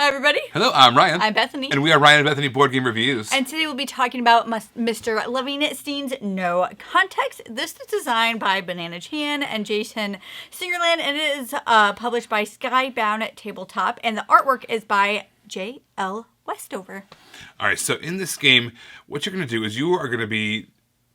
Hi, everybody. Hello, I'm Ryan. I'm Bethany. And we are Ryan and Bethany Board Game Reviews. And today we'll be talking about Mr. Lovenstein's No Context. This is designed by Banana Chan and Jason Singerland, and it is published by Skybound Tabletop, and the artwork is by J.L. Westover. All right, so in this game, what you're going to do is you are going to be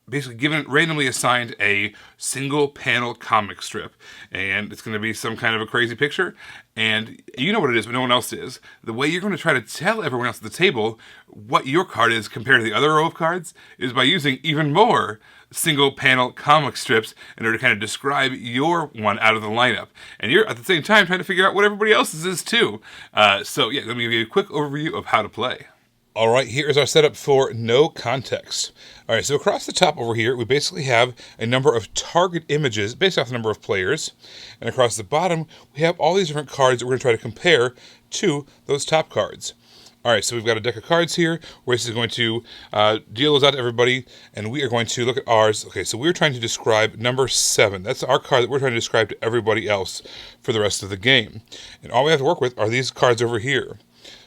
basically randomly assigned a single panel comic strip, and it's going to be some kind of a crazy picture, and you know what it is, but no one else is. The way you're going to try to tell everyone else at the table what your card is compared to the other row of cards is by using even more single panel comic strips in order to kind of describe your one out of the lineup. And you're at the same time trying to figure out what everybody else's is too. So yeah, let me give you a quick overview of how to play. All right, here is our setup for No Context. All right, so across the top over here, we basically have a number of target images based off the number of players. And across the bottom, we have all these different cards that we're going to try to compare to those top cards. All right, so we've got a deck of cards here. We're basically going to deal those out to everybody, and we are going to look at ours. Okay, so we're trying to describe number 7. That's our card that we're trying to describe to everybody else for the rest of the game. And all we have to work with are these cards over here.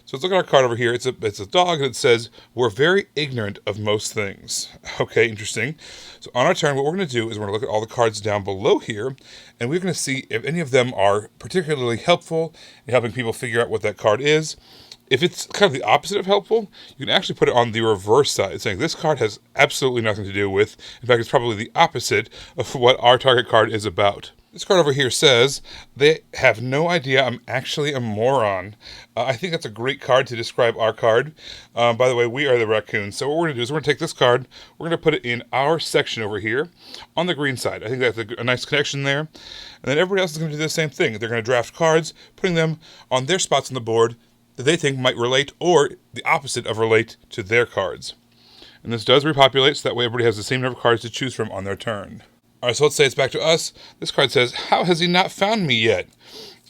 So let's look at our card over here. It's a dog, and it says, "We're very ignorant of most things." Okay, interesting. So on our turn, what we're going to do is we're going to look at all the cards down below here, and we're going to see if any of them are particularly helpful in helping people figure out what that card is. If it's kind of the opposite of helpful, you can actually put it on the reverse side, saying this card has absolutely nothing to do with. In fact, it's probably the opposite of what our target card is about. This card over here says, "They have no idea I'm actually a moron." I think that's a great card to describe our card. By the way, we are the raccoons. So what we're going to do is we're going to take this card, we're going to put it in our section over here on the green side. I think that's a nice connection there. And then everybody else is going to do the same thing. They're going to draft cards, putting them on their spots on the board that they think might relate or the opposite of relate to their cards. And this does repopulate, so that way everybody has the same number of cards to choose from on their turn. All right, so let's say it's back to us. This card says, "How has he not found me yet?"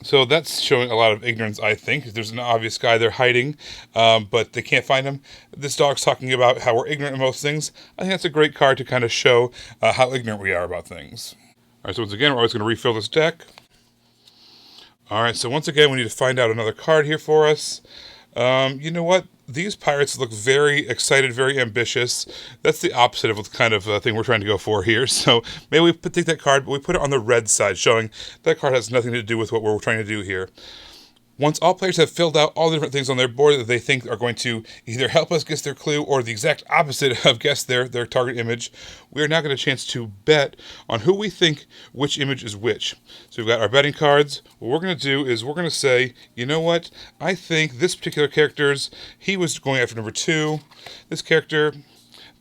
So that's showing a lot of ignorance, I think. There's an obvious guy they're hiding, but they can't find him. This dog's talking about how we're ignorant of most things. I think that's a great card to kind of show how ignorant we are about things. All right, so once again, we're always going to refill this deck. All right, so once again, we need to find out another card here for us. You know what? These pirates look very excited, very ambitious. That's the opposite of the kind of thing we're trying to go for here. So maybe we take that card, but we put it on the red side, showing that card has nothing to do with what we're trying to do here. Once all players have filled out all the different things on their board that they think are going to either help us guess their clue or the exact opposite of guess their target image, we are now going to chance to bet on who we think which image is which. So we've got our betting cards. What we're going to do is we're going to say, you know what, I think this particular character's, he was going after number 2. This character,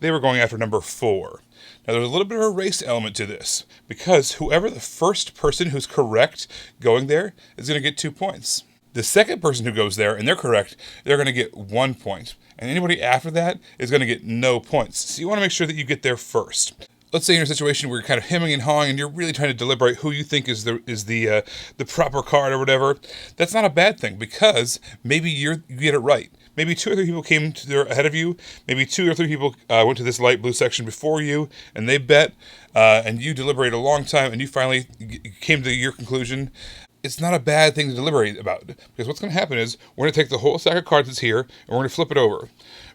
they were going after number 4. Now, there's a little bit of a race element to this, because whoever the first person who's correct going there is going to get 2 points. The second person who goes there, and they're correct, they're going to get 1 point. And anybody after that is going to get no points. So you want to make sure that you get there first. Let's say you're in a situation where you're kind of hemming and hawing and you're really trying to deliberate who you think is the proper card or whatever. That's not a bad thing, because maybe you get it right. Maybe 2 or 3 people came ahead of you. Maybe 2 or 3 people went to this light blue section before you, and they bet, and you deliberated a long time, and you finally came to your conclusion. It's not a bad thing to deliberate about, because what's going to happen is we're going to take the whole stack of cards that's here, and we're going to flip it over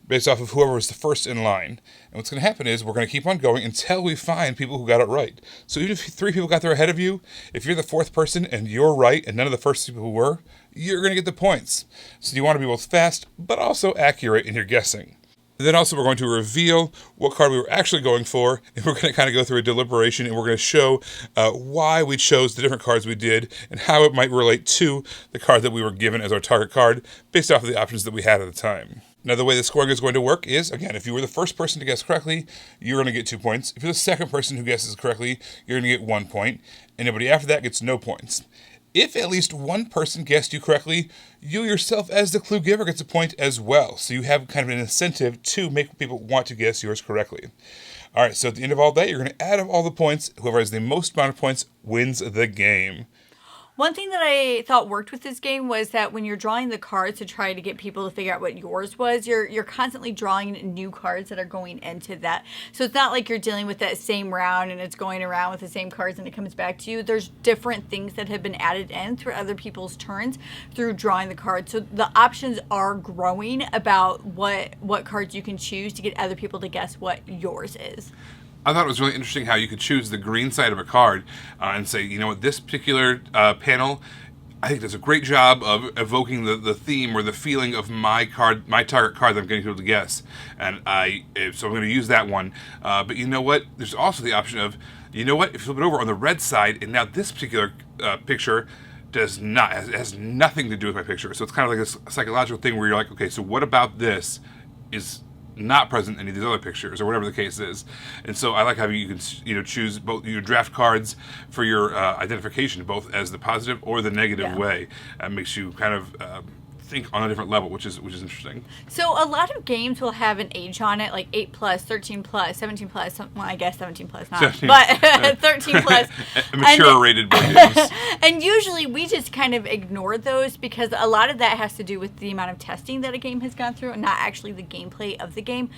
based off of whoever was the first in line. And what's going to happen is we're going to keep on going until we find people who got it right. So even if 3 people got there ahead of you, if you're the 4th person and you're right and none of the first people who were, you're going to get the points. So you want to be both fast but also accurate in your guessing. And then also we're going to reveal what card we were actually going for, and we're going to kind of go through a deliberation, and we're going to show why we chose the different cards we did and how it might relate to the card that we were given as our target card based off of the options that we had at the time. Now, the way the scoring is going to work is, again, if you were the first person to guess correctly, you're going to get 2 points. If you're the second person who guesses correctly, you're going to get 1 point. Anybody after that gets no points. If at least one person guessed you correctly, you yourself as the clue giver gets a point as well. So you have kind of an incentive to make people want to guess yours correctly. All right, so at the end of all that, you're going to add up all the points. Whoever has the most amount of points wins the game. One thing that I thought worked with this game was that when you're drawing the cards to try to get people to figure out what yours was, you're constantly drawing new cards that are going into that. So it's not like you're dealing with that same round and it's going around with the same cards and it comes back to you. There's different things that have been added in through other people's turns through drawing the cards. So the options are growing about what cards you can choose to get other people to guess what yours is. I thought it was really interesting how you could choose the green side of a card and say, you know what, this particular panel, I think does a great job of evoking the theme or the feeling of my target card that I'm getting people to guess. And so I'm going to use that one. But you know what? There's also the option of, you know what, if you flip it over on the red side, and now this particular picture has nothing to do with my picture. So it's kind of like a psychological thing where you're like, okay, so what about this is not present in any of these other pictures, or whatever the case is. And so I like how you can choose both, you draft cards for your identification, both as the positive or the negative way. It makes you kind of think on a different level, which is interesting. So a lot of games will have an age on it, like 8 plus, 13 plus, 17 plus. Well, I guess 17 plus not, 17, but 13 plus. Mature rated board games. And usually we just kind of ignore those because a lot of that has to do with the amount of testing that a game has gone through, and not actually the gameplay of the game.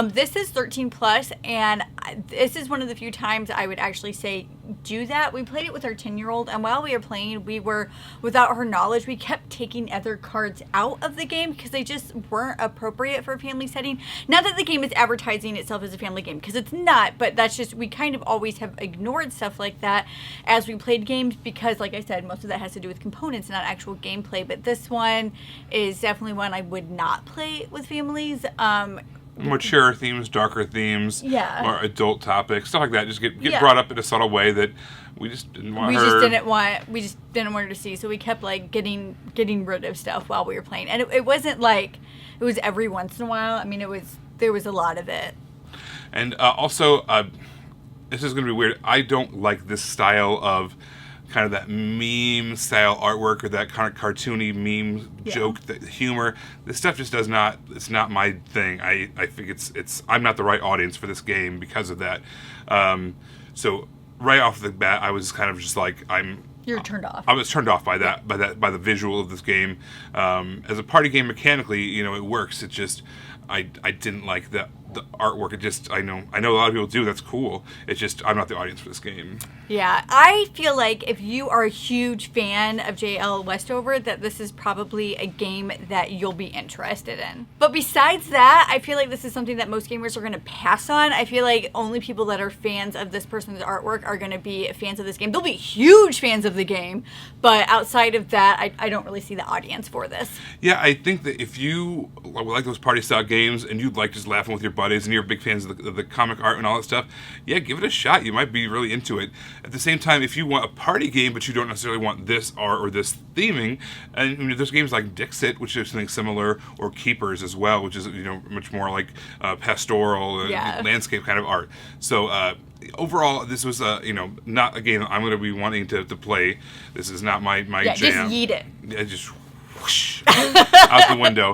This is 13 plus, and this is one of the few times I would actually say do that. We played it with our 10-year-old, and while we were playing, we were, without her knowledge, we kept taking other cards out of the game because they just weren't appropriate for a family setting. Not that the game is advertising itself as a family game, because it's not, but that's just, we kind of always have ignored stuff like that as we played games because, like I said, most of that has to do with components, not actual gameplay. But this one is definitely one I would not play with families. Mature themes, darker themes, or adult topics, stuff like that. Just get brought up in a subtle way that we just didn't want we just didn't want her to see. So we kept like getting rid of stuff while we were playing, and it wasn't like it was every once in a while. I mean, there was a lot of it. And also, this is going to be weird. I don't like this style of kind of that meme style artwork or that kind of cartoony meme joke, that humor. This stuff just it's not my thing. I think it's I'm not the right audience for this game because of that. So right off the bat, I was kind of just like, You're turned off. I was turned off by that, by the visual of this game. As a party game mechanically, it works. It just, I didn't like the artwork. It just, I know a lot of people do. That's cool. It's just, I'm not the audience for this game. Yeah, I feel like if you are a huge fan of J.L. Westover, that this is probably a game that you'll be interested in. But besides that, I feel like this is something that most gamers are going to pass on. I feel like only people that are fans of this person's artwork are going to be fans of this game. They'll be huge fans of the game, but outside of that, I don't really see the audience for this. Yeah, I think that if you like those party-style games and you like just laughing with your buddies and you're big fans of the comic art and all that stuff, yeah, give it a shot. You might be really into it. At the same time, if you want a party game but you don't necessarily want this art or this theming, and there's games like Dixit, which is something similar, or Keepers as well, which is much more like pastoral landscape kind of art. So overall, this was not a game I'm going to be wanting to play. This is not my jam. Just yeet it. Yeah, just whoosh, out the window.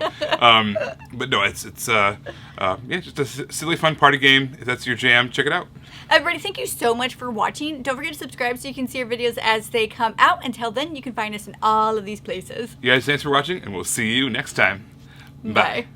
But no, it's just a silly fun party game. If that's your jam, check it out. Everybody, thank you so much for watching. Don't forget to subscribe so you can see our videos as they come out. Until then, you can find us in all of these places. You guys, thanks for watching, and we'll see you next time. Bye.